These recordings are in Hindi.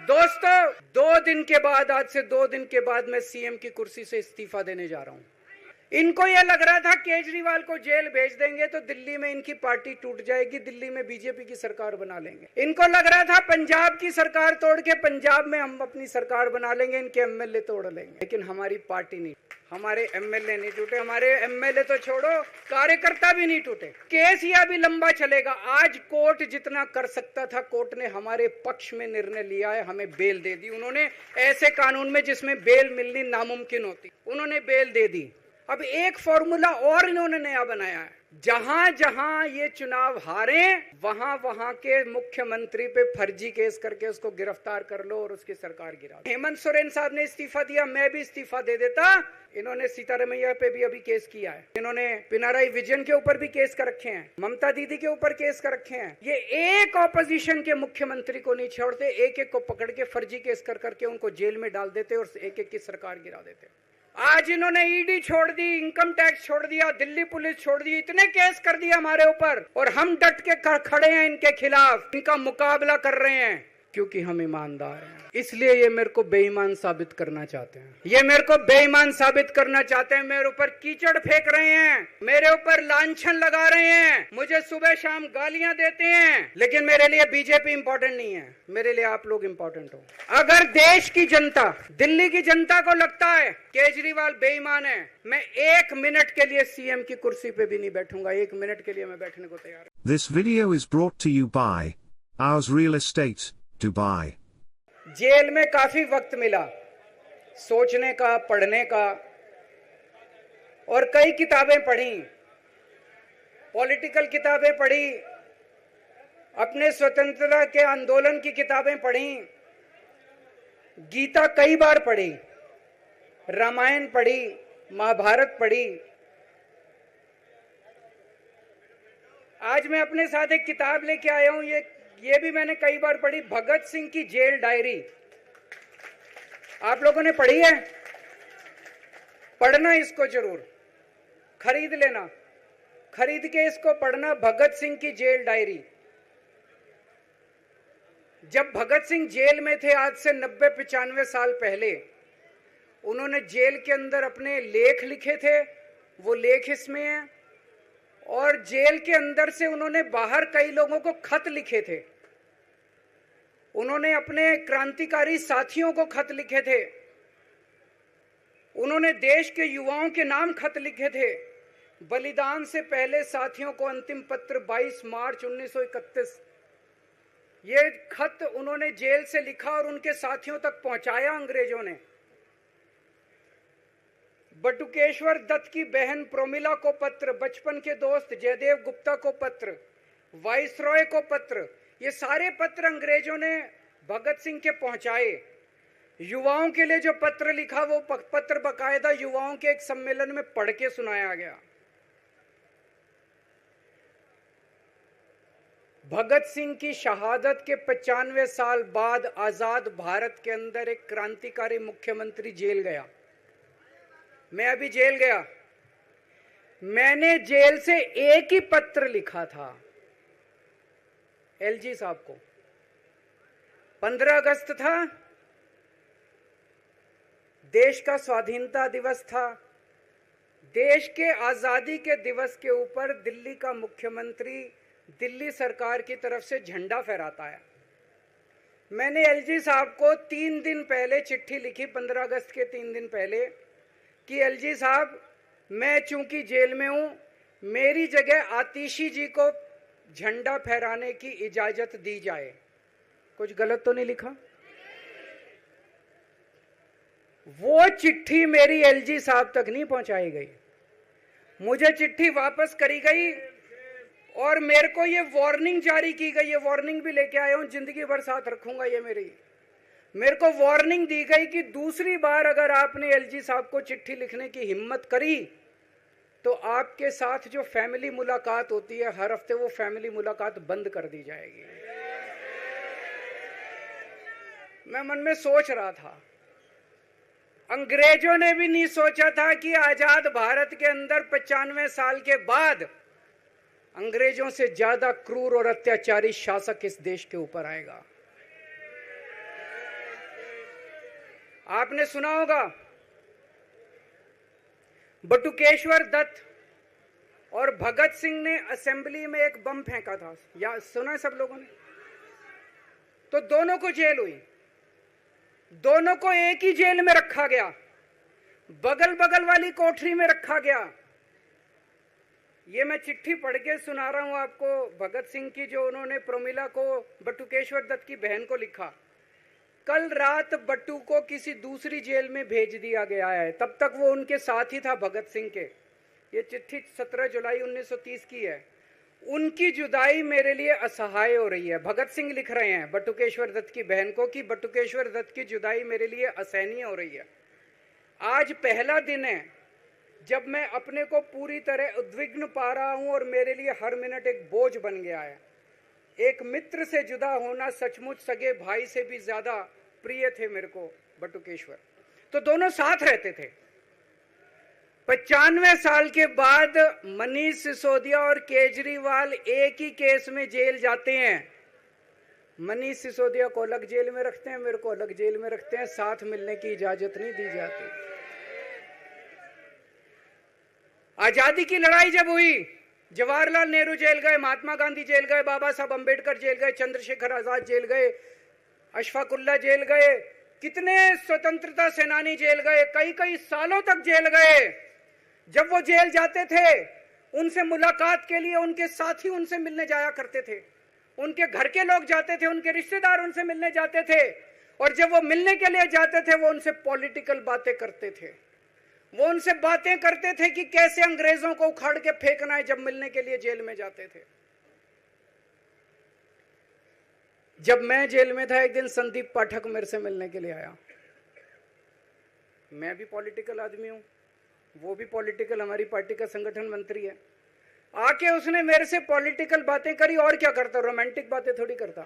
दोस्तों, 2 दिन के बाद, आज से 2 दिन के बाद मैं सीएम की कुर्सी से इस्तीफा देने जा रहा हूं। इनको यह लग रहा था केजरीवाल को जेल भेज देंगे तो दिल्ली में इनकी पार्टी टूट जाएगी, दिल्ली में बीजेपी की सरकार बना लेंगे। इनको लग रहा था पंजाब की सरकार तोड़ के पंजाब में हम अपनी सरकार बना लेंगे, इनके एमएलए तोड़ लेंगे। लेकिन हमारी पार्टी नहीं, हमारे एमएलए नहीं टूटे, हमारे एमएलए तो छोड़ो, कार्यकर्ता भी नहीं टूटे। केस यह भी लंबा चलेगा। आज कोर्ट जितना कर सकता था, कोर्ट ने हमारे पक्ष में निर्णय लिया है, हमें बेल दे दी। उन्होंने ऐसे कानून में जिसमें बेल मिलनी नामुमकिन होती, उन्होंने बेल दे दी। अब एक फॉर्मूला और इन्होंने नया बनाया है, जहां जहां ये चुनाव हारे वहां वहां के मुख्यमंत्री पे फर्जी केस करके उसको गिरफ्तार कर लो और उसकी सरकार गिरा दो। हेमंत सोरेन साहब ने इस्तीफा दिया, मैं भी इस्तीफा दे देता। इन्होंने सीतारमैया पे भी अभी केस किया है, इन्होंने पिनाराई विजयन के ऊपर भी केस कर रखे हैं, ममता दीदी के ऊपर केस कर रखे हैं। ये एक ऑपोजिशन के मुख्यमंत्री को नहीं छोड़ते, एक एक को पकड़ के फर्जी केस कर करके उनको जेल में डाल देते और एक एक की सरकार गिरा देते। आज इन्होंने ईडी छोड़ दी, इनकम टैक्स छोड़ दिया, दिल्ली पुलिस छोड़ दी, इतने केस कर दिए हमारे ऊपर, और हम डट के खड़े हैं इनके खिलाफ, इनका मुकाबला कर रहे हैं, क्योंकि हम ईमानदार हैं। इसलिए ये मेरे को बेईमान साबित करना चाहते हैं, ये मेरे को बेईमान साबित करना चाहते हैं। मेरे ऊपर कीचड़ फेंक रहे हैं, मेरे ऊपर लांछन लगा रहे हैं, मुझे सुबह शाम गालियां देते हैं। लेकिन मेरे लिए बीजेपी इंपॉर्टेंट नहीं है, मेरे लिए आप लोग इंपॉर्टेंट हो। अगर देश की जनता, दिल्ली की जनता को लगता है केजरीवाल बेईमान है, मैं 1 मिनट के लिए सीएम की कुर्सी पे भी नहीं बैठूंगा। 1 मिनट के लिए मैं बैठने को तैयार हूं। This video is brought to you by Ours Real Estate, Dubai। Jail में काफी वक्त मिला सोचने का, पढ़ने का, और कई किताबें पढ़ी, पॉलिटिकल किताबें पढ़ी, अपने स्वतंत्रता के आंदोलन की किताबें पढ़ी, गीता कई बार पढ़ी, रामायण पढ़ी, महाभारत पढ़ी। आज मैं अपने साथ एक किताब लेके आया हूं, ये भी मैंने कई बार पढ़ी, भगत सिंह की जेल डायरी। आप लोगों ने पढ़ी है? पढ़ना इसको जरूर, खरीद लेना, खरीद के इसको पढ़ना, भगत सिंह की जेल डायरी। जब भगत सिंह जेल में थे, आज से 90-95 साल पहले, उन्होंने जेल के अंदर अपने लेख लिखे थे, वो लेख इसमें है। और जेल के अंदर से उन्होंने बाहर कई लोगों को खत लिखे थे, उन्होंने अपने क्रांतिकारी साथियों को खत लिखे थे, उन्होंने देश के युवाओं के नाम खत लिखे थे। बलिदान से पहले साथियों को अंतिम पत्र 22 मार्च 1931, ये खत उन्होंने जेल से लिखा और उनके साथियों तक पहुंचाया अंग्रेजों ने। बटुकेश्वर दत्त की बहन प्रोमिला को पत्र, बचपन के दोस्त जयदेव गुप्ता को पत्र, वाइसरॉय को पत्र, ये सारे पत्र अंग्रेजों ने भगत सिंह के पहुंचाए। युवाओं के लिए जो पत्र लिखा, वो पत्र बकायदा युवाओं के एक सम्मेलन में पढ़ के सुनाया गया। भगत सिंह की शहादत के 95 साल बाद आजाद भारत के अंदर एक क्रांतिकारी मुख्यमंत्री जेल गया। मैं अभी जेल गया, मैंने जेल से एक ही पत्र लिखा था एलजी साहब को। 15 अगस्त था, देश का स्वाधीनता दिवस था, देश के आजादी के दिवस के ऊपर दिल्ली का मुख्यमंत्री दिल्ली सरकार की तरफ से झंडा फहराता है। मैंने एलजी साहब को 3 दिन पहले चिट्ठी लिखी, 15 अगस्त के 3 दिन पहले, कि एलजी साहब, मैं चूंकि जेल में हूं, मेरी जगह आतिशी जी को झंडा फहराने की इजाजत दी जाए। कुछ गलत तो नहीं लिखा? वो चिट्ठी मेरी एलजी साहब तक नहीं पहुंचाई गई, मुझे चिट्ठी वापस करी गई और मेरे को ये वार्निंग जारी की गई। ये वार्निंग भी लेके आया हूं, जिंदगी भर साथ रखूंगा ये मेरे को वार्निंग दी गई कि दूसरी बार अगर आपने एलजी साहब को चिट्ठी लिखने की हिम्मत करी तो आपके साथ जो फैमिली मुलाकात होती है हर हफ्ते, वो फैमिली मुलाकात बंद कर दी जाएगी। मैं मन में सोच रहा था, अंग्रेजों ने भी नहीं सोचा था कि आजाद भारत के अंदर 95 साल के बाद अंग्रेजों से ज्यादा क्रूर और अत्याचारी शासक इस देश के ऊपर आएगा। आपने सुना होगा बटुकेश्वर दत्त और भगत सिंह ने असेंबली में एक बम फेंका था, या सुना है सब लोगों ने? तो दोनों को जेल हुई, दोनों को एक ही जेल में रखा गया, बगल बगल वाली कोठरी में रखा गया। ये मैं चिट्ठी पढ़ के सुना रहा हूं आपको भगत सिंह की, जो उन्होंने प्रमिला को, बटुकेश्वर दत्त की बहन को लिखा। कल रात बट्टू को किसी दूसरी जेल में भेज दिया गया है, तब तक वो उनके साथ ही था भगत सिंह के। ये चिट्ठी 17 जुलाई 1930 की है। उनकी जुदाई मेरे लिए असहाय हो रही है। भगत सिंह लिख रहे हैं बटुकेश्वर दत्त की बहन को कि बटुकेश्वर दत्त की जुदाई मेरे लिए असहनीय हो रही है। आज पहला दिन है जब मैं अपने को पूरी तरह उद्विग्न पा रहा हूं और मेरे लिए हर मिनट एक बोझ बन गया है। एक मित्र से जुदा होना सचमुच सगे भाई से भी ज्यादा प्रिय थे मेरे को बटुकेश्वर। तो दोनों साथ रहते थे। 95 साल के बाद मनीष सिसोदिया और केजरीवाल एक ही केस में जेल जाते हैं। मनीष सिसोदिया को अलग जेल में रखते हैं, मेरे को अलग जेल में रखते हैं, साथ मिलने की इजाजत नहीं दी जाती। आजादी की लड़ाई जब हुई, जवाहरलाल नेहरू जेल गए, महात्मा गांधी जेल गए, बाबा साहब अंबेडकर जेल गए, चंद्रशेखर आजाद जेल गए, अशफाकुल्ला जेल गए, कितने स्वतंत्रता सेनानी जेल गए, कई कई सालों तक जेल गए। जब वो जेल जाते थे, उनसे मुलाकात के लिए उनके साथी उनसे मिलने जाया करते थे, उनके घर के लोग जाते थे, उनके रिश्तेदार उनसे मिलने जाते थे, और जब वो मिलने के लिए जाते थे वो उनसे पॉलिटिकल बातें करते थे। वो उनसे बातें करते थे कि कैसे अंग्रेजों को उखाड़ के फेंकना है, जब मिलने के लिए जेल में जाते थे। जब मैं जेल में था, एक दिन संदीप पाठक मेरे से मिलने के लिए आया। मैं भी पॉलिटिकल आदमी हूं, वो भी पॉलिटिकल, हमारी पार्टी का संगठन मंत्री है। आके उसने मेरे से पॉलिटिकल बातें करी। और क्या करता, रोमांटिक बातें थोड़ी करता।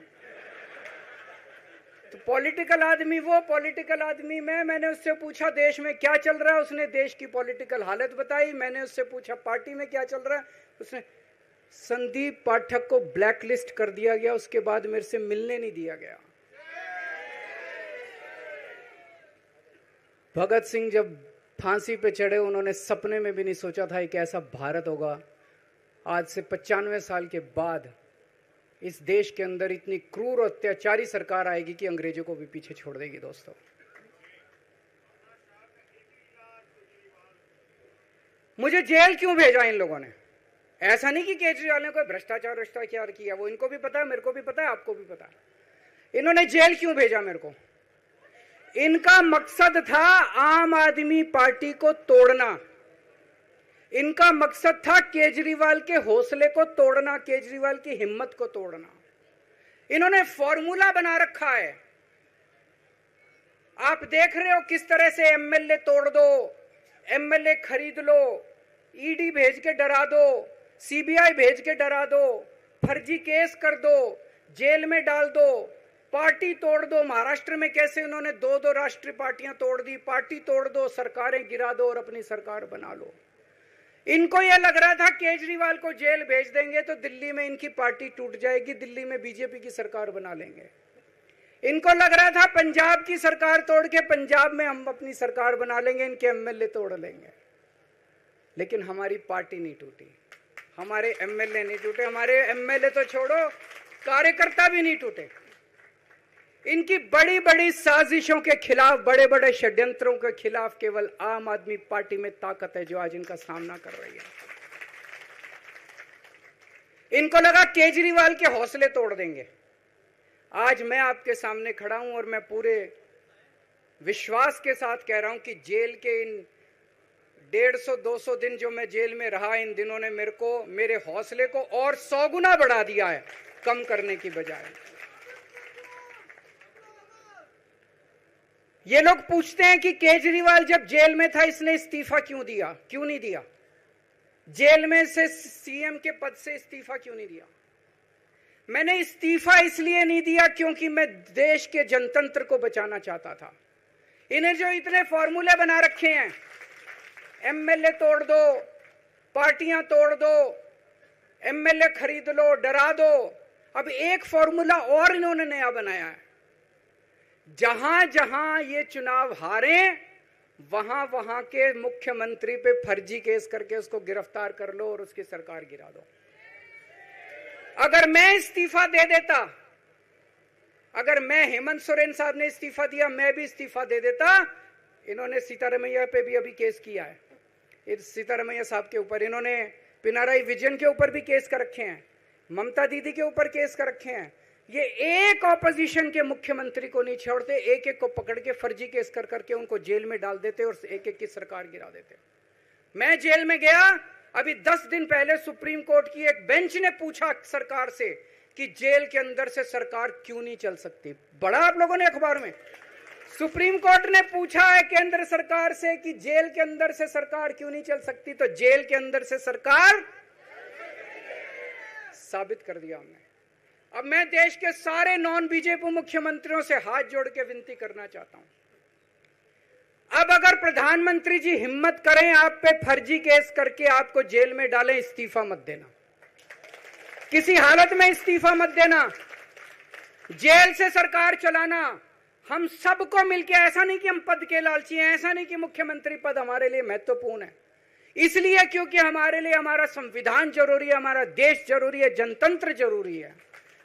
तो पॉलिटिकल आदमी वो, पॉलिटिकल आदमी मैंने उससे पूछा देश में क्या चल रहा है, उसने देश की पॉलिटिकल हालत बताई। मैंने उससे पूछा पार्टी में क्या चल रहा है, उसने संदीप पाठक को ब्लैकलिस्ट कर दिया गया। उसके बाद मेरे से मिलने नहीं दिया गया। भगत सिंह जब फांसी पे चढ़े, उन्होंने सपने में भी नहीं सोचा था एक ऐसा भारत होगा। आज से 95 साल के बाद इस देश के अंदर इतनी क्रूर और अत्याचारी सरकार आएगी कि अंग्रेजों को भी पीछे छोड़ देगी। दोस्तों, मुझे जेल क्यों भेजा इन लोगों ने? ऐसा नहीं कि केजरीवाल ने कोई भ्रष्टाचार किया, वो इनको भी पता है, मेरे को भी पता है, आपको भी पता है। इन्होंने जेल क्यों भेजा मेरे को? इनका मकसद था आम आदमी पार्टी को तोड़ना। इनका मकसद था केजरीवाल के हौसले को तोड़ना, केजरीवाल की हिम्मत को तोड़ना। इन्होंने फॉर्मूला बना रखा है। आप देख रहे हो किस तरह से एमएलए तोड़ दो, एमएलए खरीद लो, ईडी भेज के डरा दो, सीबीआई भेज के डरा दो, फर्जी केस कर दो, जेल में डाल दो, पार्टी तोड़ दो। महाराष्ट्र में कैसे उन्होंने 2-2 राष्ट्रीय पार्टियां तोड़ दी। पार्टी तोड़ दो, सरकारें गिरा दो और अपनी सरकार बना लो। इनको यह लग रहा था केजरीवाल को जेल भेज देंगे तो दिल्ली में इनकी पार्टी टूट जाएगी, दिल्ली में बीजेपी की सरकार बना लेंगे। इनको लग रहा था पंजाब की सरकार तोड़ के पंजाब में हम अपनी सरकार बना लेंगे, इनके एमएलए तोड़ लेंगे। लेकिन हमारी पार्टी नहीं टूटी, हमारे एमएलए नहीं टूटे, हमारे एमएलए तो छोड़ो, कार्यकर्ता भी नहीं टूटे। इनकी बड़ी बड़ी साजिशों के खिलाफ, बड़े बड़े षड्यंत्रों के खिलाफ केवल आम आदमी पार्टी में ताकत है जो आज इनका सामना कर रही है। इनको लगा केजरीवाल के हौसले तोड़ देंगे। आज मैं आपके सामने खड़ा हूं और मैं पूरे विश्वास के साथ कह रहा हूं कि जेल के इन 150-200 दिन जो मैं जेल में रहा, इन दिनों ने मेरे हौसले को और 100 गुना बढ़ा दिया है, कम करने की बजाय। ये लोग पूछते हैं कि केजरीवाल जब जेल में था इसने इस्तीफा क्यों दिया, क्यों नहीं दिया? जेल में से सीएम के पद से इस्तीफा क्यों नहीं दिया? मैंने इस्तीफा इसलिए नहीं दिया क्योंकि मैं देश के जनतंत्र को बचाना चाहता था। इन्हें जो इतने फॉर्मूले बना रखे हैं, एमएलए तोड़ दो, पार्टियां तोड़ दो, एमएलए खरीद लो, डरा दो, अब एक फॉर्मूला और इन्होंने नया बनाया है जहां जहां ये चुनाव हारे वहां वहां के मुख्यमंत्री पे फर्जी केस करके उसको गिरफ्तार कर लो और उसकी सरकार गिरा दो। अगर मैं इस्तीफा दे देता, अगर मैं हेमंत सोरेन साहब ने इस्तीफा दिया, मैं भी इस्तीफा दे देता। इन्होंने सीतारमैया पे भी अभी केस किया है, इस सीतारमैया साहब के ऊपर। इन्होंने पिनाराई विजयन के ऊपर भी केस कर रखे हैं, ममता दीदी के ऊपर केस कर रखे हैं। ये एक ऑपोजिशन के मुख्यमंत्री को नहीं छोड़ते, एक एक को पकड़ के फर्जी केस कर करके उनको जेल में डाल देते और एक एक की सरकार गिरा देते। मैं जेल में गया अभी 10 दिन पहले, सुप्रीम कोर्ट की एक बेंच ने पूछा सरकार से कि जेल के अंदर से सरकार क्यों नहीं चल सकती। बड़ा आप लोगों ने अखबार में, सुप्रीम कोर्ट ने पूछा है केंद्र सरकार से कि जेल के अंदर से सरकार क्यों नहीं चल सकती, तो जेल के अंदर से सरकार साबित कर दिया हमने। अब मैं देश के सारे नॉन बीजेपी मुख्यमंत्रियों से हाथ जोड़ के विनती करना चाहता हूं, अब अगर प्रधानमंत्री जी हिम्मत करें आप पे फर्जी केस करके आपको जेल में डालें, इस्तीफा मत देना, किसी हालत में इस्तीफा मत देना, जेल से सरकार चलाना। हम सबको मिलकर, ऐसा नहीं कि हम पद के लालची हैं, ऐसा नहीं कि मुख्यमंत्री पद हमारे लिए महत्वपूर्ण है, इसलिए क्योंकि हमारे लिए हमारा संविधान जरूरी है, हमारा देश जरूरी है, जनतंत्र जरूरी है,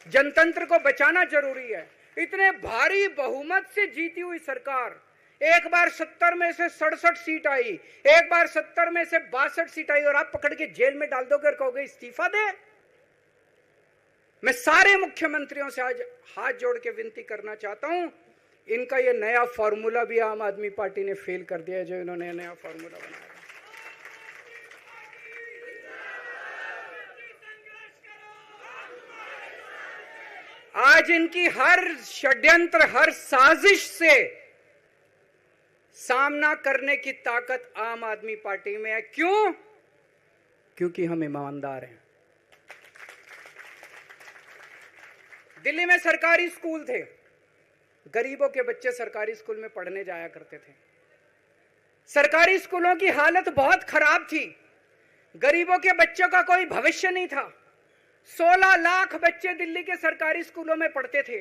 जनतंत्र को बचाना जरूरी है। इतने भारी बहुमत से जीती हुई सरकार, एक बार 70 में से 67 सीट आई, एक बार 70 में से 62 सीट आई, और आप पकड़ के जेल में डाल दोगे और कहोगे इस्तीफा दे। मैं सारे मुख्यमंत्रियों से आज हाथ जोड़ के विनती करना चाहता हूं, इनका ये नया फॉर्मूला भी आम आदमी पार्टी ने फेल कर दिया है, जो इन्होंने नया फॉर्मूला बनाया। आज इनकी हर षड्यंत्र, हर साजिश से सामना करने की ताकत आम आदमी पार्टी में है। क्यों? क्योंकि हम ईमानदार हैं। दिल्ली में सरकारी स्कूल थे, गरीबों के बच्चे सरकारी स्कूल में पढ़ने जाया करते थे। सरकारी स्कूलों की हालत बहुत खराब थी, गरीबों के बच्चों का कोई भविष्य नहीं था। 16 लाख बच्चे दिल्ली के सरकारी स्कूलों में पढ़ते थे।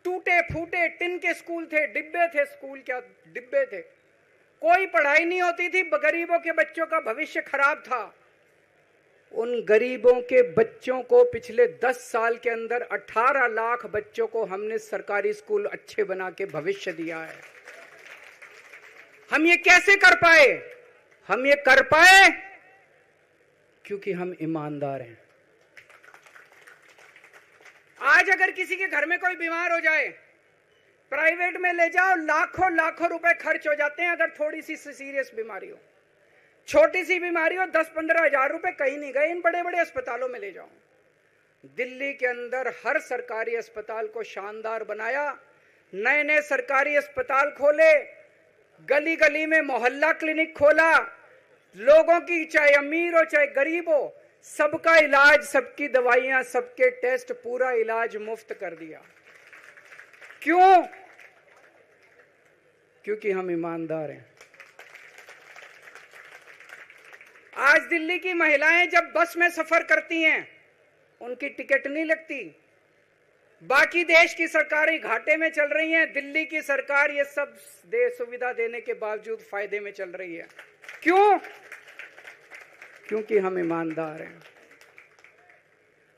टूटे फूटे टिन के स्कूल थे, डिब्बे थे, स्कूल क्या डिब्बे थे, कोई पढ़ाई नहीं होती थी, गरीबों के बच्चों का भविष्य खराब था। उन गरीबों के बच्चों को पिछले 10 साल के अंदर 18 लाख बच्चों को हमने सरकारी स्कूल अच्छे बना के भविष्य दिया है। हम ये कैसे कर पाए? हम ये कर पाए क्योंकि हम ईमानदार हैं। आज अगर किसी के घर में कोई बीमार हो जाए, प्राइवेट में ले जाओ, लाखों लाखों रुपए खर्च हो जाते हैं। अगर थोड़ी सी सीरियस बीमारी हो, छोटी सी बीमारी हो, 10-15 हजार रुपए कहीं नहीं गए, इन बड़े बड़े अस्पतालों में ले जाओ। दिल्ली के अंदर हर सरकारी अस्पताल को शानदार बनाया, नए नए सरकारी अस्पताल खोले, गली गली में मोहल्ला क्लिनिक खोला, लोगों की चाहे अमीर हो चाहे गरीब हो, सबका इलाज, सबकी दवाइयां, सबके टेस्ट, पूरा इलाज मुफ्त कर दिया। क्यों? क्योंकि हम ईमानदार हैं। आज दिल्ली की महिलाएं जब बस में सफर करती हैं, उनकी टिकट नहीं लगती। बाकी देश की सरकारें घाटे में चल रही हैं, दिल्ली की सरकार ये सब सुविधा देने के बावजूद फायदे में चल रही है। क्यों? क्योंकि हम ईमानदार हैं।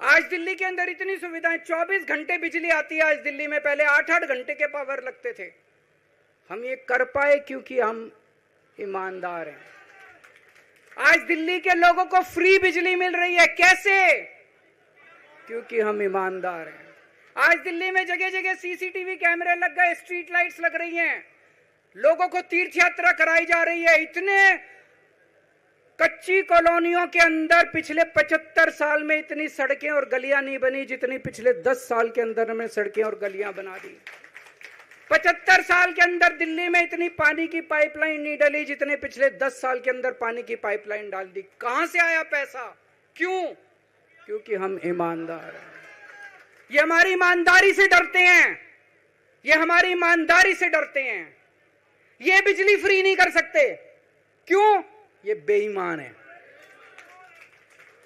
आज दिल्ली के अंदर इतनी सुविधाएं, 24 घंटे बिजली आती है आज दिल्ली में, पहले 8-8 घंटे के पावर लगते थे। हम ये कर पाए क्योंकि हम ईमानदार हैं। आज दिल्ली के लोगों को फ्री बिजली मिल रही है, कैसे? क्योंकि हम ईमानदार हैं। आज दिल्ली में जगह जगह सीसीटीवी कैमरे लग गए, स्ट्रीट लाइट्स लग रही हैं, लोगों को तीर्थ यात्रा कराई जा रही है। इतने कच्ची कॉलोनियों के अंदर पिछले 75 साल में इतनी सड़कें और गलियां नहीं बनी जितनी पिछले 10 साल के अंदर हमने सड़कें और गलियां बना दी। 75 साल के अंदर दिल्ली में इतनी पानी की पाइपलाइन नहीं डली जितने पिछले 10 साल के अंदर पानी की पाइपलाइन डाल दी। कहां से आया पैसा? क्यों? क्योंकि हम ईमानदार हैं। ये हमारी ईमानदारी से डरते हैं, ये हमारी ईमानदारी से डरते हैं। ये बिजली फ्री नहीं कर सकते, क्यों? ये बेईमान है।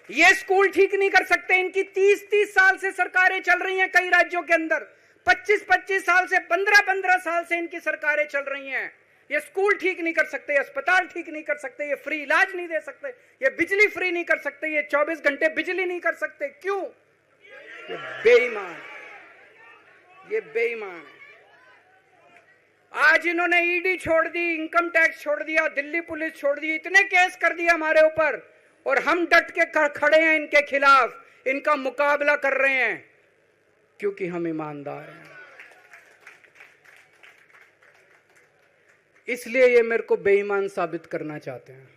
ये स्कूल ठीक नहीं कर सकते, इनकी 30-30 साल से सरकारें चल रही हैं कई राज्यों के अंदर, 25-25 साल से, 15-15 साल से इनकी सरकारें चल रही हैं। ये स्कूल ठीक नहीं कर सकते, अस्पताल ठीक नहीं कर सकते, ये फ्री इलाज नहीं दे सकते, ये बिजली फ्री नहीं कर सकते, ये 24 घंटे बिजली नहीं कर सकते। क्यों? ये बेईमान, ये बेईमान है। आज इन्होंने ईडी छोड़ दी, इनकम टैक्स छोड़ दिया, दिल्ली पुलिस छोड़ दी, इतने केस कर दिए हमारे ऊपर, और हम डट के खड़े हैं इनके खिलाफ, इनका मुकाबला कर रहे हैं, क्योंकि हम ईमानदार हैं। इसलिए ये मेरे को बेईमान साबित करना चाहते हैं,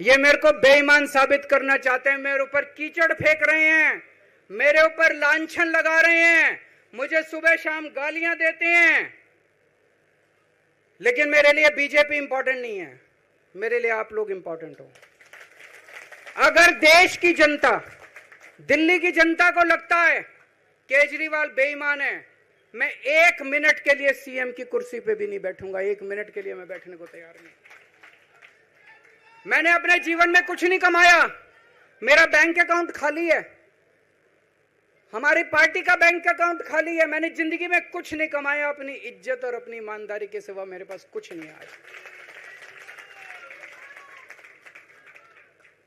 ये मेरे को बेईमान साबित करना चाहते हैं। मेरे ऊपर कीचड़ फेंक रहे हैं, मेरे ऊपर लांछन लगा रहे हैं, मुझे सुबह शाम गालियां देते हैं, लेकिन मेरे लिए बीजेपी इंपॉर्टेंट नहीं है, मेरे लिए आप लोग इंपॉर्टेंट हो। अगर देश की जनता, दिल्ली की जनता को लगता है केजरीवाल बेईमान है, मैं 1 मिनट के लिए सीएम की कुर्सी पे भी नहीं बैठूंगा। 1 मिनट के लिए मैं बैठने को तैयार नहीं। मैंने अपने जीवन में कुछ नहीं कमाया, मेरा बैंक अकाउंट खाली है, हमारी पार्टी का बैंक अकाउंट खाली है। मैंने जिंदगी में कुछ नहीं कमाया, अपनी इज्जत और अपनी ईमानदारी के सिवा मेरे पास कुछ नहीं आया।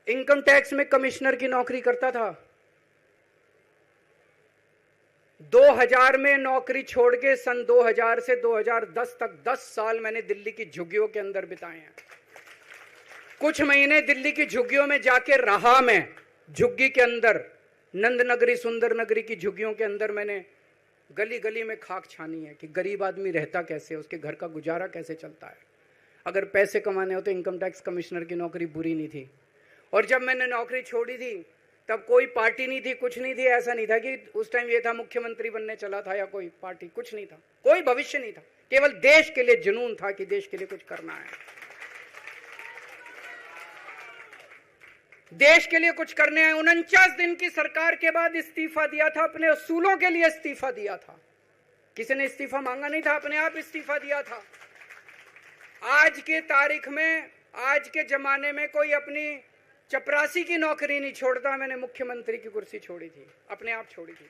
इनकम टैक्स में कमिश्नर की नौकरी करता था, 2000 में नौकरी छोड़ के सन 2000 से 2010 तक 10 साल मैंने दिल्ली की झुग्गियों के अंदर बिताए हैं। कुछ महीने दिल्ली की झुग्गियों में जाके रहा मैं, झुग्गी के अंदर, नंद नगरी, सुंदर नगरी की झुग्गियों के अंदर मैंने गली गली में खाक छानी है कि गरीब आदमी रहता कैसे, उसके घर का गुजारा कैसे चलता है। अगर पैसे कमाने हो तो इनकम टैक्स कमिश्नर की नौकरी बुरी नहीं थी। और जब मैंने नौकरी छोड़ी थी तब कोई पार्टी नहीं थी, कुछ नहीं थी। ऐसा नहीं था कि उस टाइम ये था मुख्यमंत्री बनने चला था या कोई पार्टी, कुछ नहीं था, कोई भविष्य नहीं था, केवल देश के लिए जुनून था कि देश के लिए कुछ करना है, देश के लिए कुछ करने हैं। 49 दिन की सरकार के बाद इस्तीफा दिया था, अपने असूलों के लिए इस्तीफा दिया था, किसी ने इस्तीफा मांगा नहीं था, अपने आप इस्तीफा दिया था। आज के तारीख में, आज के जमाने में कोई अपनी चपरासी की नौकरी नहीं छोड़ता। मैंने मुख्यमंत्री की कुर्सी छोड़ी थी, अपने आप छोड़ी थी।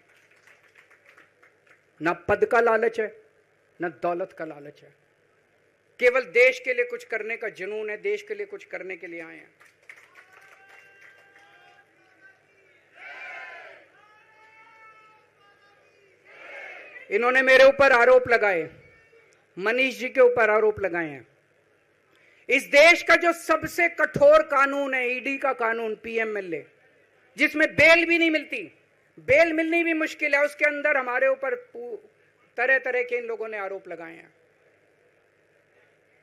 ना पद का लालच है, ना दौलत का लालच है, केवल देश के लिए कुछ करने का जुनून है, देश के लिए कुछ करने के लिए आए हैं। इन्होंने मेरे ऊपर आरोप लगाए, मनीष जी के ऊपर आरोप लगाए हैं। इस देश का जो सबसे कठोर कानून है, ईडी का कानून, पीएमएलए, जिसमें बेल भी नहीं मिलती, बेल मिलनी भी मुश्किल है, उसके अंदर हमारे ऊपर तरह तरह के इन लोगों ने आरोप लगाए हैं।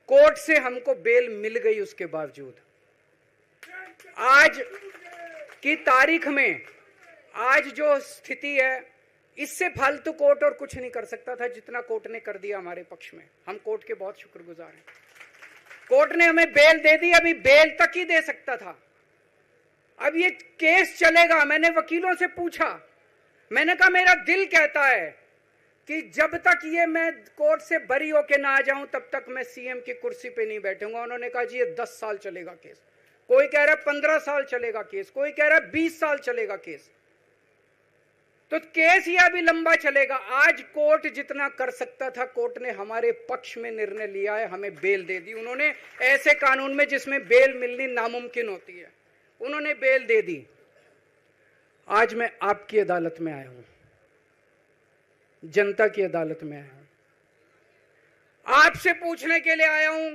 कोर्ट से हमको बेल मिल गई, उसके बावजूद आज की तारीख में, आज जो स्थिति है, इससे फालतू कोर्ट और कुछ नहीं कर सकता था जितना कोर्ट ने कर दिया हमारे पक्ष में। हम कोर्ट के बहुत शुक्रगुजार हैं। कोर्ट ने हमें बेल दे दी, अभी बेल तक ही दे सकता था। अब ये केस चलेगा। मैंने वकीलों से पूछा, मैंने कहा मेरा दिल कहता है कि जब तक ये मैं कोर्ट से बरी होके ना आ जाऊं तब तक मैं सीएम की कुर्सी पे नहीं बैठूंगा। उन्होंने कहा जी ये 10 साल चलेगा केस, कोई कह रहा है 15 साल चलेगा केस, कोई कह रहा है 20 साल चलेगा केस। तो केस ये अभी लंबा चलेगा। आज कोर्ट जितना कर सकता था, कोर्ट ने हमारे पक्ष में निर्णय लिया है, हमें बेल दे दी। उन्होंने ऐसे कानून में जिसमें बेल मिलनी नामुमकिन होती है, उन्होंने बेल दे दी। आज मैं आपकी अदालत में आया हूं, जनता की अदालत में आया हूं, आपसे पूछने के लिए आया हूं,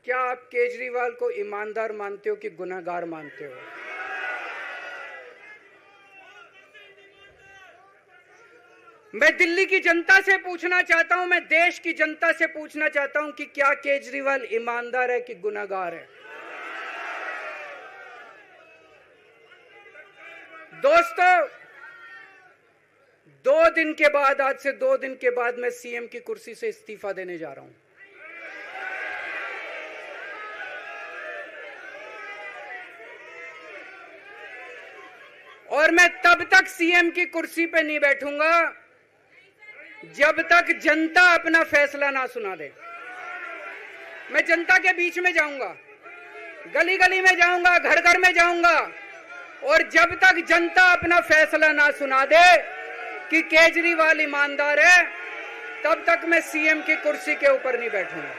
क्या आप केजरीवाल को ईमानदार मानते हो कि गुनहगार मानते हो? मैं दिल्ली की जनता से पूछना चाहता हूं, मैं देश की जनता से पूछना चाहता हूं कि क्या केजरीवाल ईमानदार है कि गुनहगार है? दोस्तों, 2 दिन के बाद, आज से 2 दिन के बाद मैं सीएम की कुर्सी से इस्तीफा देने जा रहा हूं। और मैं तब तक सीएम की कुर्सी पे नहीं बैठूंगा जब तक जनता अपना फैसला ना सुना दे। मैं जनता के बीच में जाऊंगा, गली गली में जाऊंगा, घर घर में जाऊंगा, और जब तक जनता अपना फैसला ना सुना दे कि केजरीवाल ईमानदार है, तब तक मैं सीएम की कुर्सी के ऊपर नहीं बैठूंगा।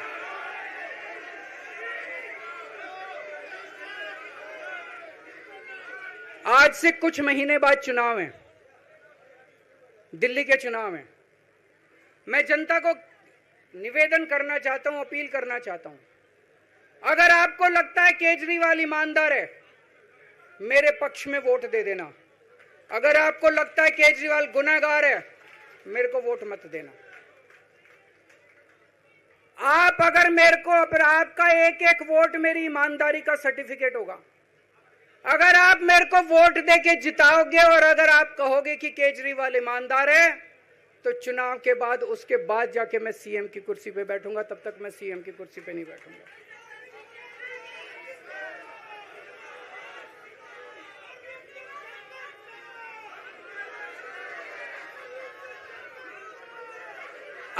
आज से कुछ महीने बाद चुनाव है, दिल्ली के चुनाव हैं। मैं जनता को निवेदन करना चाहता हूं, अपील करना चाहता हूं, अगर आपको लगता है केजरीवाल ईमानदार है, मेरे पक्ष में वोट दे देना। अगर आपको लगता है केजरीवाल गुनहगार है, मेरे को वोट मत देना। आप अगर मेरे को, आपका एक एक वोट मेरी ईमानदारी का सर्टिफिकेट होगा। अगर आप मेरे को वोट देके जिताओगे और अगर आप कहोगे कि केजरीवाल ईमानदार है, तो चुनाव के बाद, उसके बाद जाके मैं सीएम की कुर्सी पे बैठूंगा। तब तक मैं सीएम की कुर्सी पे नहीं बैठूंगा।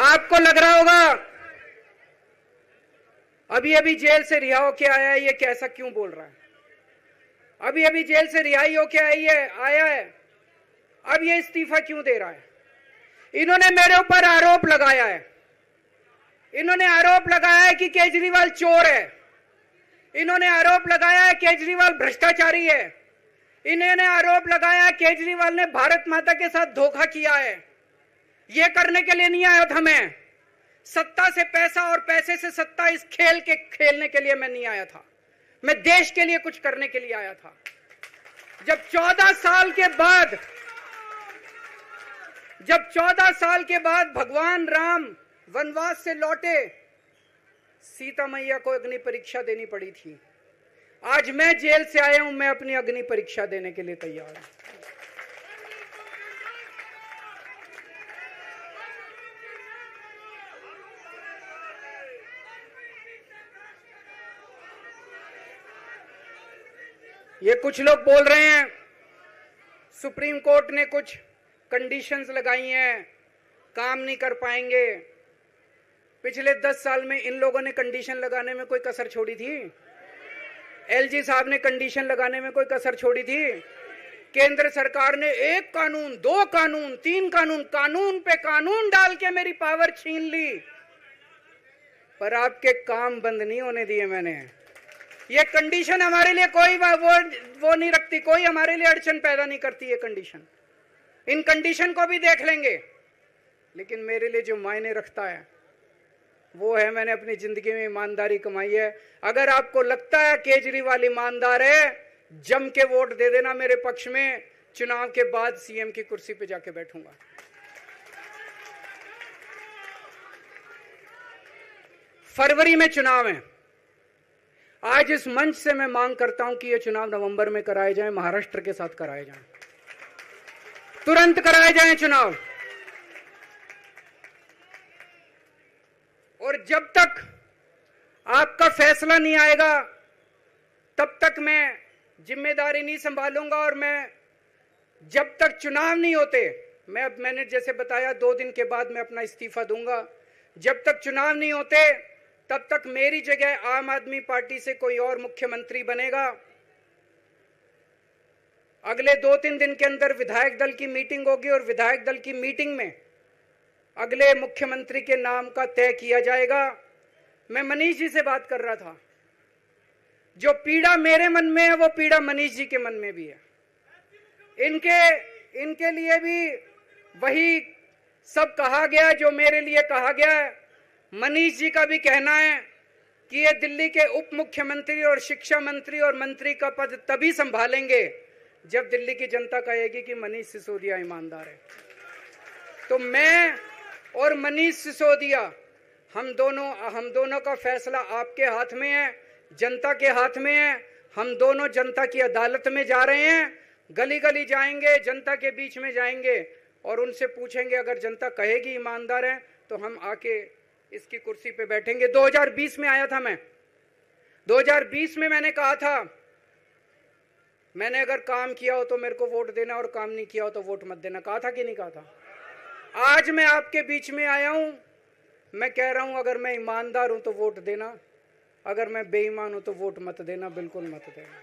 आपको लग रहा होगा अभी अभी जेल से रिहा होके आया है, ये कैसा क्यों बोल रहा है? अभी अभी जेल से रिहाई होके आया है, अब ये इस्तीफा क्यों दे रहा है? इन्होंने मेरे ऊपर आरोप लगाया है। इन्होंने आरोप लगाया है कि केजरीवाल चोर है। इन्होंने आरोप लगाया है केजरीवाल भ्रष्टाचारी है। इन्होंने आरोप लगाया है केजरीवाल ने भारत माता के साथ धोखा किया है। ये करने के लिए नहीं आया था मैं, सत्ता से पैसा और पैसे से सत्ता, इस खेल के खेलने के लिए मैं नहीं आया था। मैं देश के लिए कुछ करने के लिए आया था। जब 14 साल के बाद भगवान राम वनवास से लौटे, सीता मैया को अग्नि परीक्षा देनी पड़ी थी। आज मैं जेल से आया हूं, मैं अपनी अग्नि परीक्षा देने के लिए तैयार हूं। ये कुछ लोग बोल रहे हैं सुप्रीम कोर्ट ने कुछ कंडीशंस लगाई हैं, काम नहीं कर पाएंगे। पिछले 10 साल में इन लोगों ने कंडीशन लगाने में कोई कसर छोड़ी थी? एलजी साहब ने कंडीशन लगाने में कोई कसर छोड़ी थी? केंद्र सरकार ने 1 कानून, 2 कानून, 3 कानून, कानून पे कानून डाल के मेरी पावर छीन ली, पर आपके काम बंद नहीं होने दिए मैंने। ये कंडीशन हमारे लिए कोई वो नहीं रखती, कोई हमारे लिए अड़चन पैदा नहीं करती ये कंडीशन। इन कंडीशन को भी देख लेंगे, लेकिन मेरे लिए जो मायने रखता है वो है मैंने अपनी जिंदगी में ईमानदारी कमाई है। अगर आपको लगता है केजरीवाल ईमानदार है, जम के वोट दे देना मेरे पक्ष में। चुनाव के बाद सीएम की कुर्सी पे जाके बैठूंगा। फरवरी में चुनाव है। आज इस मंच से मैं मांग करता हूं कि ये चुनाव नवंबर में कराए जाएं, महाराष्ट्र के साथ कराए जाएं, तुरंत कराए जाएं चुनाव। और जब तक आपका फैसला नहीं आएगा, तब तक मैं जिम्मेदारी नहीं संभालूंगा। और मैं, जब तक चुनाव नहीं होते, मैंने जैसे बताया 2 दिन के बाद मैं अपना इस्तीफा दूंगा। जब तक चुनाव नहीं होते, तब तक मेरी जगह आम आदमी पार्टी से कोई और मुख्यमंत्री बनेगा। अगले 2-3 दिन के अंदर विधायक दल की मीटिंग होगी और विधायक दल की मीटिंग में अगले मुख्यमंत्री के नाम का तय किया जाएगा। मैं मनीष जी से बात कर रहा था, जो पीड़ा मेरे मन में है वो पीड़ा मनीष जी के मन में भी है। इनके लिए भी वही सब कहा गया जो मेरे लिए कहा गया है। मनीष जी का भी कहना है कि ये दिल्ली के उप मुख्यमंत्री और शिक्षा मंत्री और मंत्री का पद तभी संभालेंगे जब दिल्ली की जनता कहेगी कि मनीष सिसोदिया ईमानदार है। तो मैं और मनीष सिसोदिया, हम दोनों का फैसला आपके हाथ में है, जनता के हाथ में है। हम दोनों जनता की अदालत में जा रहे हैं, गली गली जाएंगे, जनता के बीच में जाएंगे और उनसे पूछेंगे, अगर जनता कहेगी ईमानदार है तो हम आके इसकी कुर्सी पे बैठेंगे। 2020 में आया था मैं, 2020 में मैंने कहा था, मैंने अगर काम किया हो तो मेरे को वोट देना और काम नहीं किया हो तो वोट मत देना। कहा था कि नहीं कहा था? आज मैं आपके बीच में आया हूं, मैं कह रहा हूं अगर मैं ईमानदार हूं तो वोट देना, अगर मैं बेईमान हूं तो वोट मत देना, बिल्कुल मत देना।